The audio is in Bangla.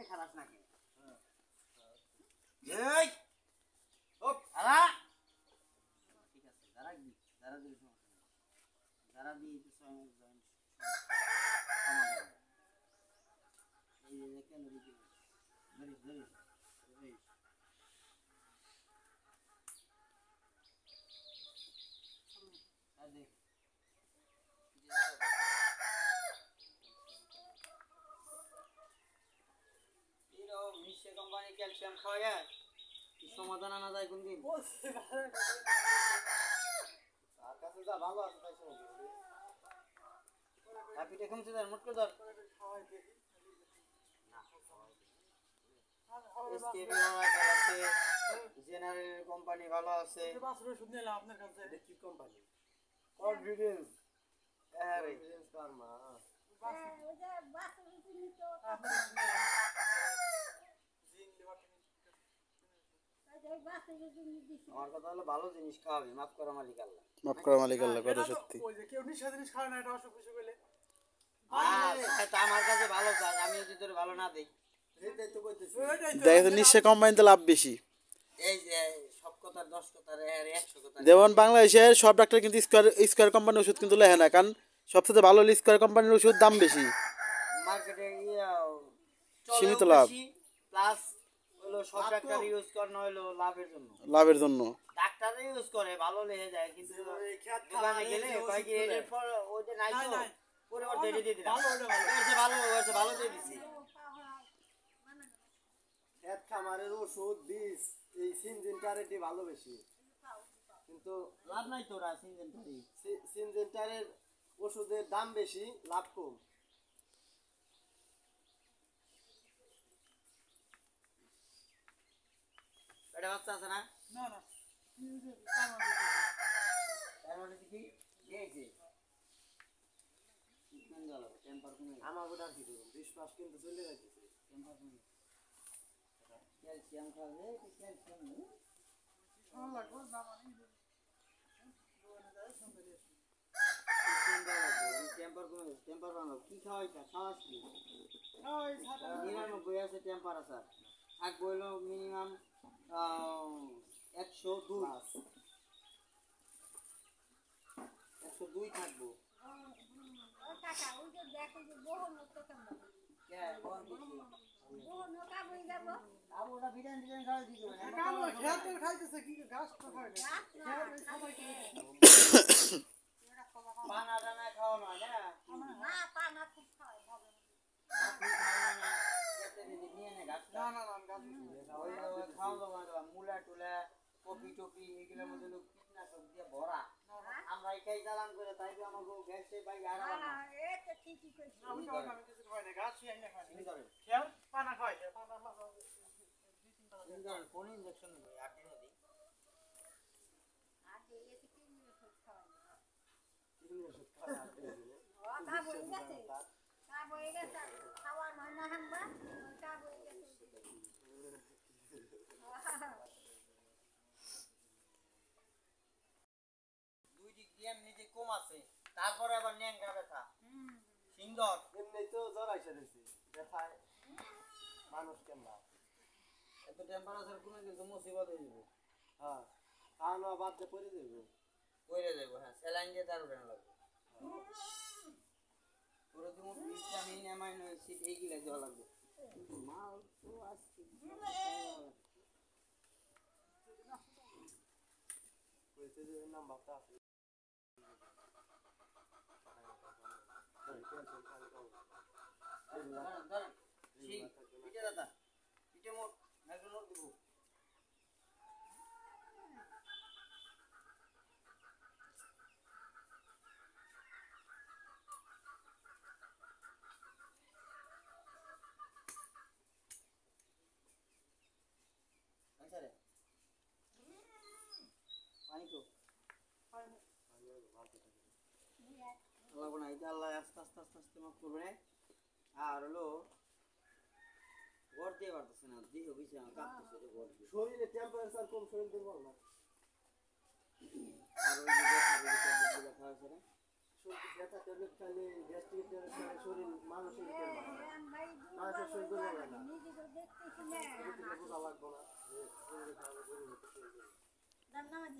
খালাস নাকি যারা দিয়ে কোম্পানি ক্যালসিয়াম খাওয়া সমাধান আনা যায় কোনদিন ভালো আছে হ্যাপিটা কমছে তার মোট করে ধর জেনারেল কোম্পানি ভালো আছে আপনার কাছে কি কোম্পানি কনফিডেন্স কনফিডেন্স ফার্মা আমার কথা হলো ভালো জিনিস খাওয়াবে মাফ করা মালিক আল্লাহ মাফ করা মালিক আল্লাহ কথা সত্যি ওই যে কেউ নিশা জিনিস খায় না এটা অসুখ বিসুখ হলে আমার কাছে ভালো চাই আমি যদি তোর ভালো না দেই দেখে তো নিশ্চয় কোম্পানিতে লাভ বেশি এই যে সব কথার 10 কথার 100 কথা যেমন বাংলাদেশের সব ডাক্তার কিন্তু স্কয়ার কোম্পানির ওষুধ কিন্তু লেখে না কারণ সবচেয়ে ভালো হলো স্কয়ার কোম্পানির ওষুধ দাম বেশি মার্কেটে সীমিত লাভ প্লাস হলো সব ডাক্তার ইউজ করে না হলো লাভের জন্য ডাক্তার ইউজ করে ভালো লেগে যায় কিন্তু দোকানে গেলে কয় কি এর পর ওইটা নাই তো পরিবর্তে দিয়ে দিলাম ভালো দিয়ে দিছি খেত খামারের ওষুধ বীজ এই সিনজেন্টারেরটি ভালো বেশি কিন্তু লাভ নাই তোরা সিনজেন্টারের ওষুধের দাম বেশি লাভ কম এটা বাচ্চা আছে না না না তার মানে কি দিয়েছে টেম্পার কোন আমার ওটা কি করব 20 মাস কিন্তু চলে যাচ্ছে টেম্পার কোন ক্যালসিয়াম খাবে ক্যালসিয়াম লাগবে জামানি টেম্পার বানাও কি খাওয়াইতা খাওয়াস কি ওই 99 আছে টেম্পার আছে আগ বইলো মিনিমাম 102 থাকবো কাকা ওই যে দেখো যে বহু লোক তো কেমন কে কোন কিছু বহু লোক আবই যাব আবু ওটা ভিটামিন খাওয়া দিছো না কালো খেতে খাইতেছে কি ঘাস তো খায় না সবাই পানা দানা খাও না না পানা খুব খায় ভালো আপনি খাও না খেতে দিদি নিয়ে নে ঘাস না না না ঘাস ওই খাও না মুলা টুলা কপি টপি এগুলোর মধ্যে লোক কীটনাশক দিয়ে ভরা আমরা এটাই চালান করে তাই তো আমাকে গ্যাসে বাই আর হ্যাঁ এটা ঠিকই কইছিস আমি খাই না কিছু খাই না ঘাস খাই না চিনি ধরেন খেয়াল পানা খাই পানা মাছ চিনি ধরেন কোন ইনজেকশন নেই 8 দিন দিই আগে এতে কি নিয়ে খাওয়া কি ওষুধ খায় তা বই গেছে খাওয়ার মানা হামবা তা বই গেছে দুই দিক দিয়ে এমনি কম আছে তারপরে আবার ন্যাংরা ব্যথা সিংদর এমনি তো জ্বর আইসা দিছি দেখায় মানুষ কেমন এত টেম্পারেচার কমে কিন্তু মুসিবত হয়ে যাবে হ্যাঁ খাওয়ানো বাদ দিয়ে পড়ে যাবে কইরে দেব হ্যাঁ স্যালাইন দিয়ে তার উঠানো লাগবে পুরো তুমি ভিটামিন অ্যামাইনো অ্যাসিড এইগুলা দেওয়া লাগবে মা তো আজকে কইতে যে নাম বাতা আছে ধরেন পিঠে দাদা পিঠে মোট একজন নোট দেবো নাই তো লাগবো না, এটা আল্লাহ আস্তে আস্তে আস্তে আস্তে মাফ করবে। আর হলো ঘর দিয়ে পারতেছে না, দিয়ে বুঝছে না কাঁপতেছে এটা ঘর দিয়ে। শরীরে টেম্পারেচার কম, শরীর দুর্বল না। আর ওই যে ট্যাবলেট লেখা হয়েছে না, শরীর ব্যথা ট্যাবলেট খাইলে গ্যাস্ট্রিক ট্যাবলেট খাইলে শরীর মানুষের হ্যাঁ, মানুষের শরীর দুর্বল হয় না। নিজে তো দেখতেছি না। বোঝা লাগবো না যে শরীরে খাওয়ালে গরু হতে শরীর দুর্বল। নামাজ